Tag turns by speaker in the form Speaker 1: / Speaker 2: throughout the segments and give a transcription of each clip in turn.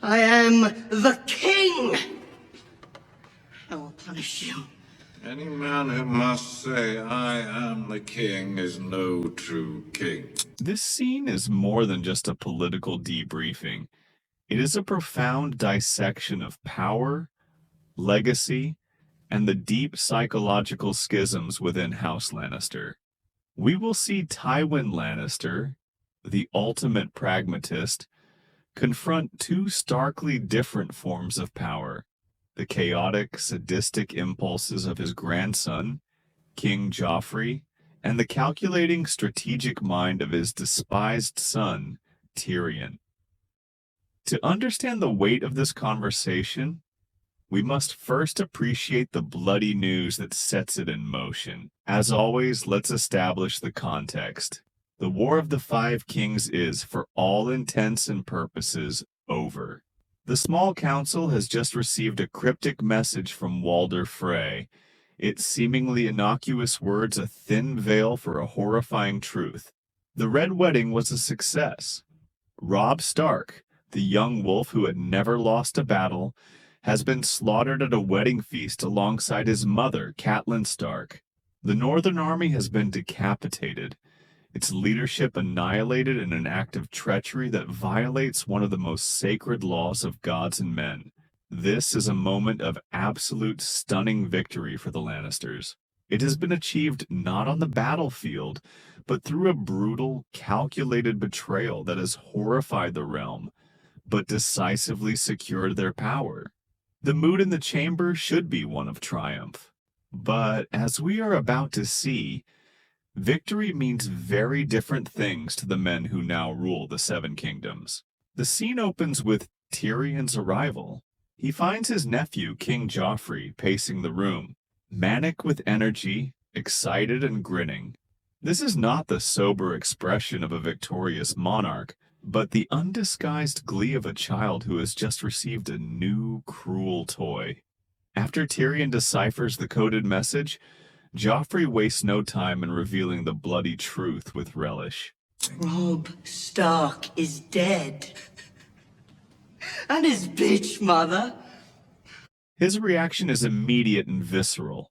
Speaker 1: I am the king! I will punish you.
Speaker 2: Any man who must say, I am the king, is no true king.
Speaker 3: This scene is more than just a political debriefing. It is a profound dissection of power, legacy, and the deep psychological schisms within House Lannister. We will see Tywin Lannister, the ultimate pragmatist, confront two starkly different forms of power: the chaotic, sadistic impulses of his grandson, King Joffrey, and the calculating, strategic mind of his despised son, Tyrion. To understand the weight of this conversation, we must first appreciate the bloody news that sets it in motion. As always, let's establish the context. The War of the Five Kings is, for all intents and purposes, over. The small council has just received a cryptic message from Walder Frey, its seemingly innocuous words a thin veil for a horrifying truth. The Red Wedding was a success. Robb Stark, the young wolf who had never lost a battle, has been slaughtered at a wedding feast alongside his mother, Catelyn Stark. The Northern Army has been decapitated, its leadership annihilated in an act of treachery that violates one of the most sacred laws of gods and men. This is a moment of absolute stunning victory for the Lannisters. It has been achieved not on the battlefield, but through a brutal, calculated betrayal that has horrified the realm, but decisively secured their power. The mood in the chamber should be one of triumph. But as we are about to see, victory means very different things to the men who now rule the Seven Kingdoms. The scene opens with Tyrion's arrival. He finds his nephew, King Joffrey, pacing the room, manic with energy, excited and grinning. This is not the sober expression of a victorious monarch, but the undisguised glee of a child who has just received a new, cruel toy. After Tyrion deciphers the coded message, Joffrey wastes no time in revealing the bloody truth with relish.
Speaker 1: Robb Stark is dead. And his bitch mother.
Speaker 3: His reaction is immediate and visceral.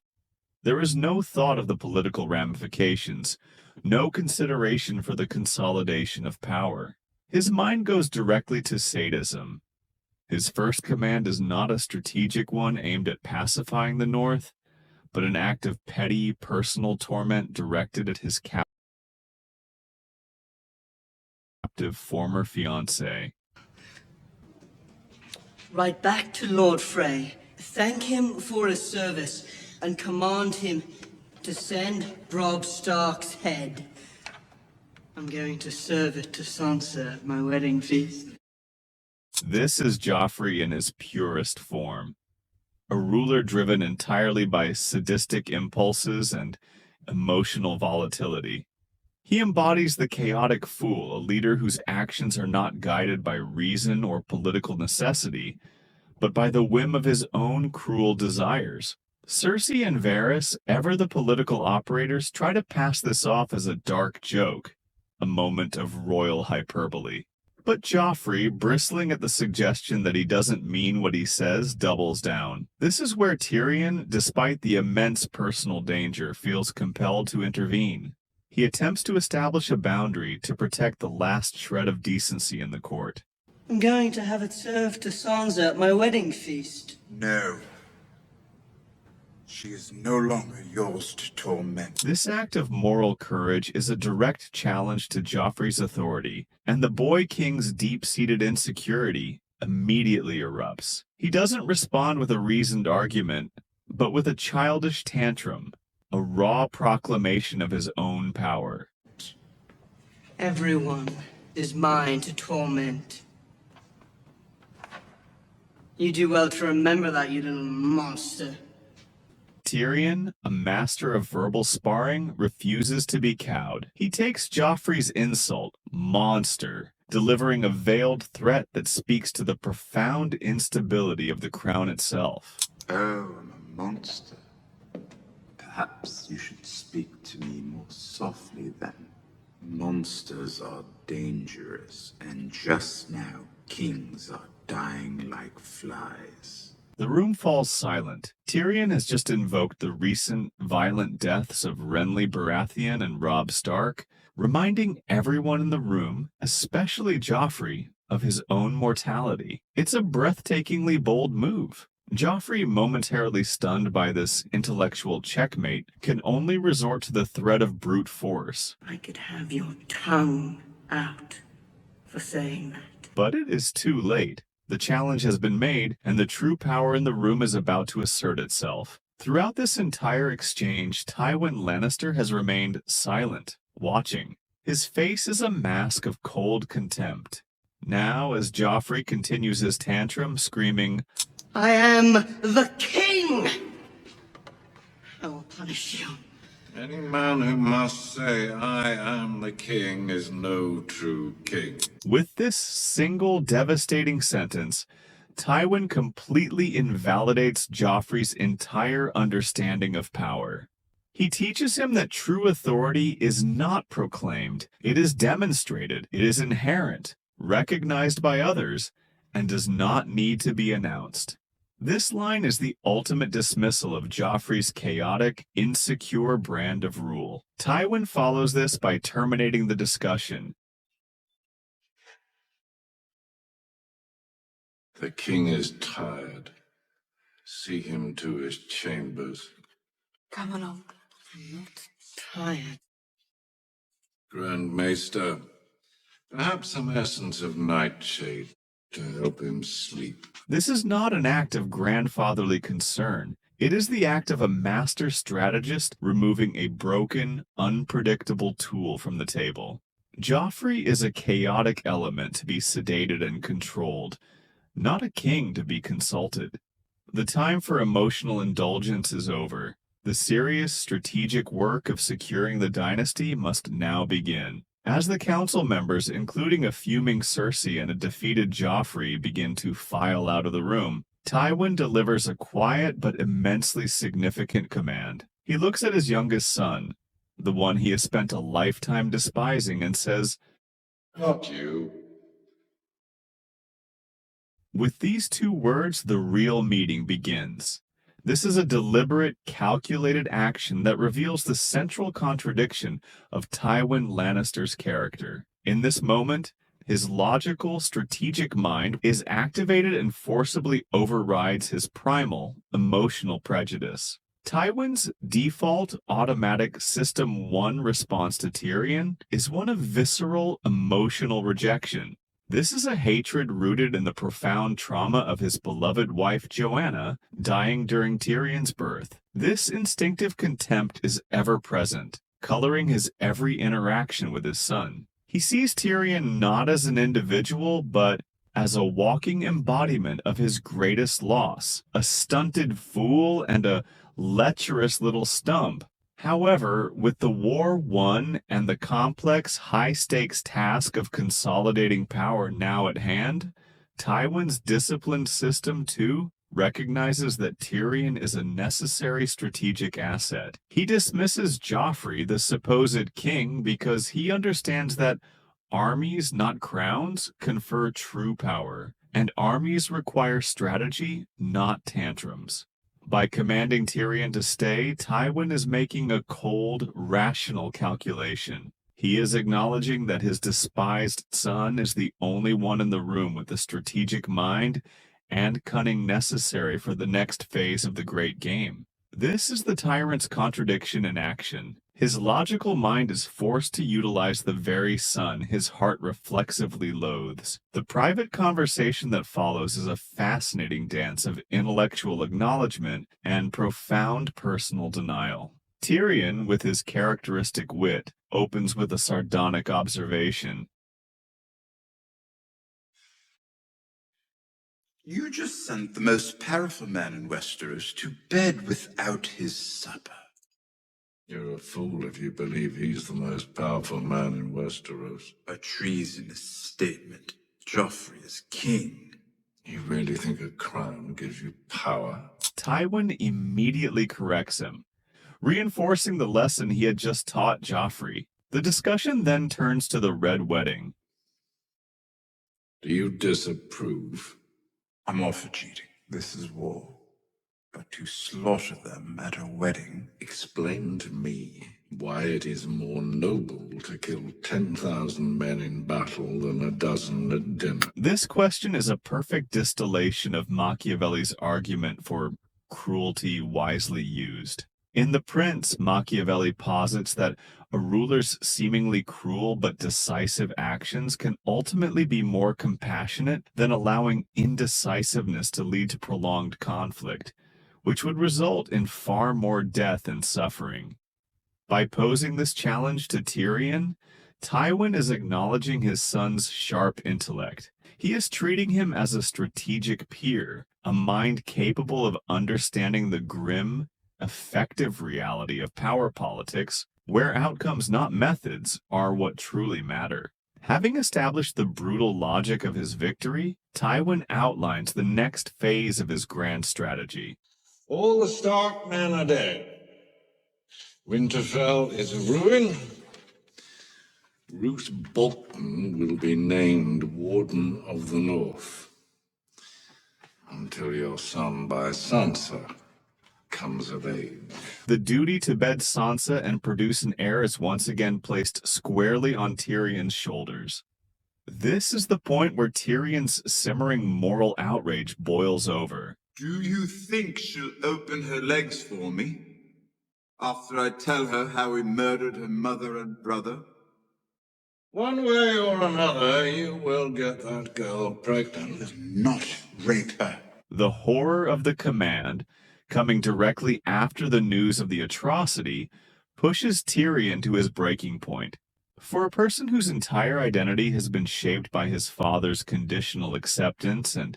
Speaker 3: There is no thought of the political ramifications, no consideration for the consolidation of power. His mind goes directly to sadism. His first command is not a strategic one aimed at pacifying the North, but an act of petty, personal torment directed at his captive former fiancée.
Speaker 1: Write back to Lord Frey. Thank him for his service and command him to send Robb Stark's head. I'm going to serve it to Sansa at my wedding feast.
Speaker 3: This is Joffrey in his purest form, a ruler driven entirely by sadistic impulses and emotional volatility. He embodies the chaotic fool, a leader whose actions are not guided by reason or political necessity, but by the whim of his own cruel desires. Cersei and Varys, ever the political operators, try to pass this off as a dark joke, a moment of royal hyperbole. But Joffrey, bristling at the suggestion that he doesn't mean what he says, doubles down. This is where Tyrion, despite the immense personal danger, feels compelled to intervene. He attempts to establish a boundary to protect the last shred of decency in the court.
Speaker 1: I'm going to have it served to Sansa at my wedding feast.
Speaker 2: No. She is no longer yours to torment.
Speaker 3: This act of moral courage is a direct challenge to Joffrey's authority, and the boy king's deep-seated insecurity immediately erupts. He doesn't respond with a reasoned argument, but with a childish tantrum, a raw proclamation of his own power.
Speaker 1: Everyone is mine to torment. You do well to remember that, you little monster.
Speaker 3: Tyrion, a master of verbal sparring, refuses to be cowed. He takes Joffrey's insult, monster, delivering a veiled threat that speaks to the profound instability of the crown itself.
Speaker 4: Oh, I'm a monster. Perhaps you should speak to me more softly then. Monsters are dangerous, and just now, kings are dying like flies.
Speaker 3: The room falls silent. Tyrion has just invoked the recent violent deaths of Renly Baratheon and Robb Stark, reminding everyone in the room, especially Joffrey, of his own mortality. It's a breathtakingly bold move. Joffrey, momentarily stunned by this intellectual checkmate, can only resort to the threat of brute force.
Speaker 1: I could have your tongue out for saying that.
Speaker 3: But it is too late. The challenge has been made, and the true power in the room is about to assert itself. Throughout this entire exchange, Tywin Lannister has remained silent, watching. His face is a mask of cold contempt. Now, as Joffrey continues his tantrum, screaming,
Speaker 1: I am the king! I will punish you.
Speaker 2: Any man who must say, I am the king, is no true king.
Speaker 3: With this single devastating sentence, Tywin completely invalidates Joffrey's entire understanding of power. He teaches him that true authority is not proclaimed, it is demonstrated, it is inherent, recognized by others, and does not need to be announced. This line is the ultimate dismissal of Joffrey's chaotic, insecure brand of rule. Tywin follows this by terminating the discussion.
Speaker 2: The king is tired. See him to his chambers.
Speaker 5: Come along.
Speaker 1: I'm not tired.
Speaker 2: Grand Maester, perhaps some essence of nightshade to help him sleep.
Speaker 3: This is not an act of grandfatherly concern. It is the act of a master strategist removing a broken, unpredictable tool from the table. Joffrey is a chaotic element to be sedated and controlled, not a king to be consulted. The time for emotional indulgence is over. The serious strategic work of securing the dynasty must now begin. As the council members, including a fuming Cersei and a defeated Joffrey, begin to file out of the room, Tywin delivers a quiet but immensely significant command. He looks at his youngest son, the one he has spent a lifetime despising, and says,
Speaker 2: Not you.
Speaker 3: With these two words, the real meeting begins. This is a deliberate, calculated action that reveals the central contradiction of Tywin Lannister's character. In this moment, his logical, strategic mind is activated and forcibly overrides his primal, emotional prejudice. Tywin's default automatic System 1 response to Tyrion is one of visceral, emotional rejection. This is a hatred rooted in the profound trauma of his beloved wife Joanna dying during Tyrion's birth. This instinctive contempt is ever present, coloring his every interaction with his son. He sees Tyrion not as an individual, but as a walking embodiment of his greatest loss, a stunted fool and a lecherous little stump. However, with the war won and the complex, high-stakes task of consolidating power now at hand, Tywin's disciplined System 2 recognizes that Tyrion is a necessary strategic asset. He dismisses Joffrey, the supposed king, because he understands that armies, not crowns, confer true power, and armies require strategy, not tantrums. By commanding Tyrion to stay, Tywin is making a cold, rational calculation. He is acknowledging that his despised son is the only one in the room with the strategic mind and cunning necessary for the next phase of the great game. This is the tyrant's contradiction in action. His logical mind is forced to utilize the very son his heart reflexively loathes. The private conversation that follows is a fascinating dance of intellectual acknowledgement and profound personal denial. Tyrion, with his characteristic wit, opens with a sardonic observation.
Speaker 4: You just sent the most powerful man in Westeros to bed without his supper.
Speaker 2: You're a fool if you believe he's the most powerful man in Westeros.
Speaker 4: A treasonous statement. Joffrey is king.
Speaker 2: You really think a crown gives you power?
Speaker 3: Tywin immediately corrects him, reinforcing the lesson he had just taught Joffrey. The discussion then turns to the Red Wedding.
Speaker 2: Do you disapprove?
Speaker 4: I'm all for cheating. This is war. But to slaughter them at a wedding...
Speaker 2: Explain to me why it is more noble to kill 10,000 men in battle than a dozen at dinner.
Speaker 3: This question is a perfect distillation of Machiavelli's argument for cruelty wisely used. In The Prince, Machiavelli posits that a ruler's seemingly cruel but decisive actions can ultimately be more compassionate than allowing indecisiveness to lead to prolonged conflict, which would result in far more death and suffering. By posing this challenge to Tyrion, Tywin is acknowledging his son's sharp intellect. He is treating him as a strategic peer, a mind capable of understanding the grim, effective reality of power politics, where outcomes, not methods, are what truly matter. Having established the brutal logic of his victory, Tywin outlines the next phase of his grand strategy.
Speaker 2: All the Stark men are dead. Winterfell is a ruin. Roose Bolton will be named Warden of the North until your son by Sansa comes of age.
Speaker 3: The duty to bed Sansa and produce an heir is once again placed squarely on Tyrion's shoulders. This is the point where Tyrion's simmering moral outrage boils over.
Speaker 4: Do you think she'll open her legs for me? After I tell her how we murdered her mother and brother?
Speaker 2: One way or another, you will get that girl pregnant.
Speaker 4: Not rape her.
Speaker 3: The horror of the command, coming directly after the news of the atrocity, pushes Tyrion to his breaking point. For a person whose entire identity has been shaped by his father's conditional acceptance and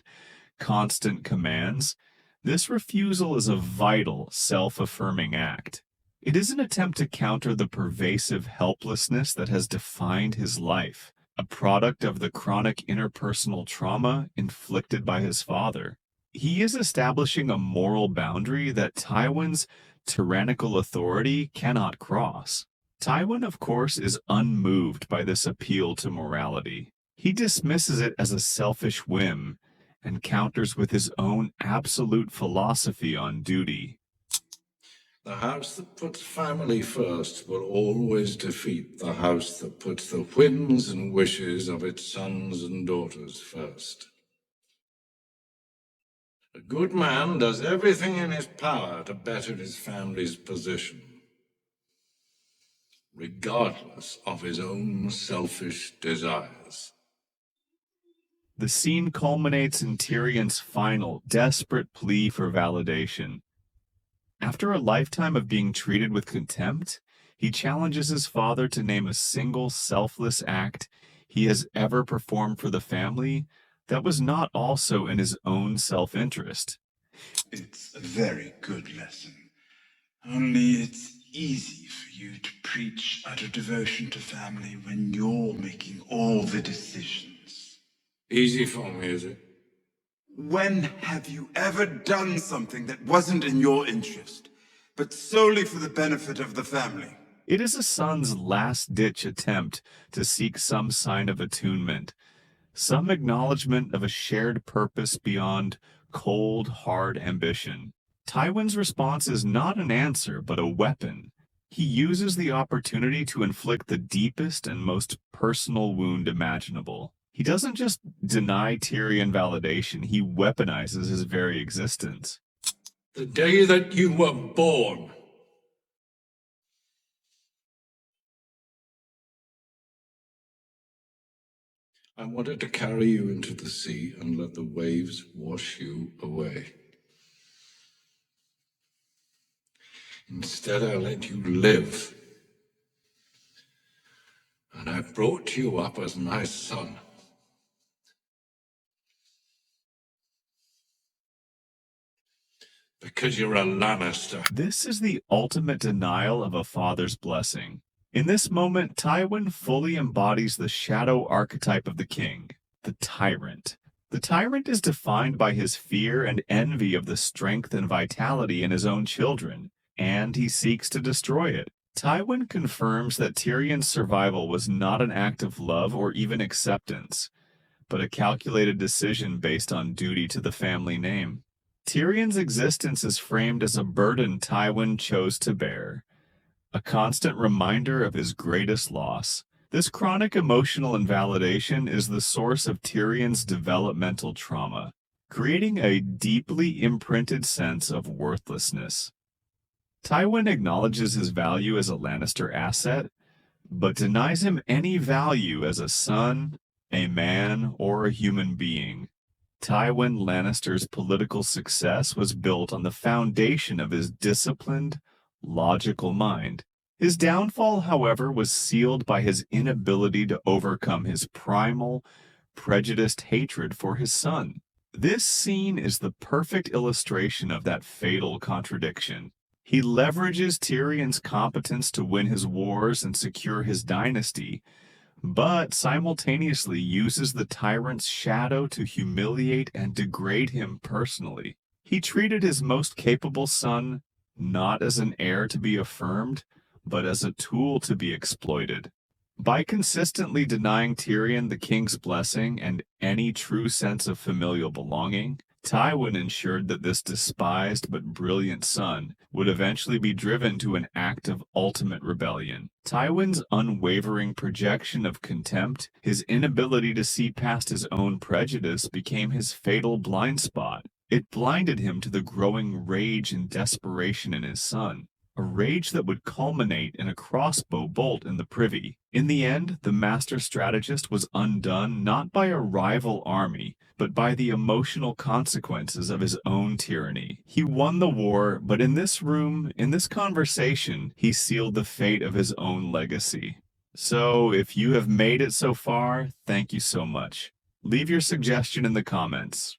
Speaker 3: constant commands, this refusal is a vital, self-affirming act. It is an attempt to counter the pervasive helplessness that has defined his life, a product of the chronic interpersonal trauma inflicted by his father. He is establishing a moral boundary that Tywin's tyrannical authority cannot cross. Tywin, of course, is unmoved by this appeal to morality. He dismisses it as a selfish whim and counters with his own absolute philosophy on duty.
Speaker 2: The house that puts family first will always defeat the house that puts the whims and wishes of its sons and daughters first. A good man does everything in his power to better his family's position, regardless of his own selfish desires.
Speaker 3: The scene culminates in Tyrion's final, desperate plea for validation. After a lifetime of being treated with contempt, he challenges his father to name a single selfless act he has ever performed for the family that was not also in his own self-interest.
Speaker 4: It's a very good lesson. Only it's easy for you to preach utter devotion to family when you're making all the decisions.
Speaker 2: Easy for me, is it?
Speaker 4: When have you ever done something that wasn't in your interest, but solely for the benefit of the family?
Speaker 3: It is a son's last-ditch attempt to seek some sign of attunement, some acknowledgement of a shared purpose beyond cold, hard ambition. Tywin's response is not an answer, but a weapon. He uses the opportunity to inflict the deepest and most personal wound imaginable. He doesn't just deny Tyrion validation, he weaponizes his very existence.
Speaker 2: The day that you were born, I wanted to carry you into the sea and let the waves wash you away. Instead, I let you live. And I brought you up as my son. Because you're a Lannister.
Speaker 3: This is the ultimate denial of a father's blessing. In this moment, Tywin fully embodies the shadow archetype of the king, the tyrant. The tyrant is defined by his fear and envy of the strength and vitality in his own children, and he seeks to destroy it. Tywin confirms that Tyrion's survival was not an act of love or even acceptance, but a calculated decision based on duty to the family name. Tyrion's existence is framed as a burden Tywin chose to bear, a constant reminder of his greatest loss. This chronic emotional invalidation is the source of Tyrion's developmental trauma, creating a deeply imprinted sense of worthlessness. Tywin acknowledges his value as a Lannister asset, but denies him any value as a son, a man, or a human being. Tywin Lannister's political success was built on the foundation of his disciplined, logical mind. His downfall, however, was sealed by his inability to overcome his primal, prejudiced hatred for his son. This scene is the perfect illustration of that fatal contradiction. He leverages Tyrion's competence to win his wars and secure his dynasty, but simultaneously uses the tyrant's shadow to humiliate and degrade him personally. He treated his most capable son not as an heir to be affirmed, but as a tool to be exploited. By consistently denying Tyrion the king's blessing and any true sense of familial belonging, Tywin ensured that this despised but brilliant son would eventually be driven to an act of ultimate rebellion. Tywin's unwavering projection of contempt, his inability to see past his own prejudice, became his fatal blind spot. It blinded him to the growing rage and desperation in his son, a rage that would culminate in a crossbow bolt in the privy. In the end, the master strategist was undone not by a rival army, but by the emotional consequences of his own tyranny. He won the war, but in this room, in this conversation, he sealed the fate of his own legacy. So, if you have made it so far, thank you so much. Leave your suggestion in the comments.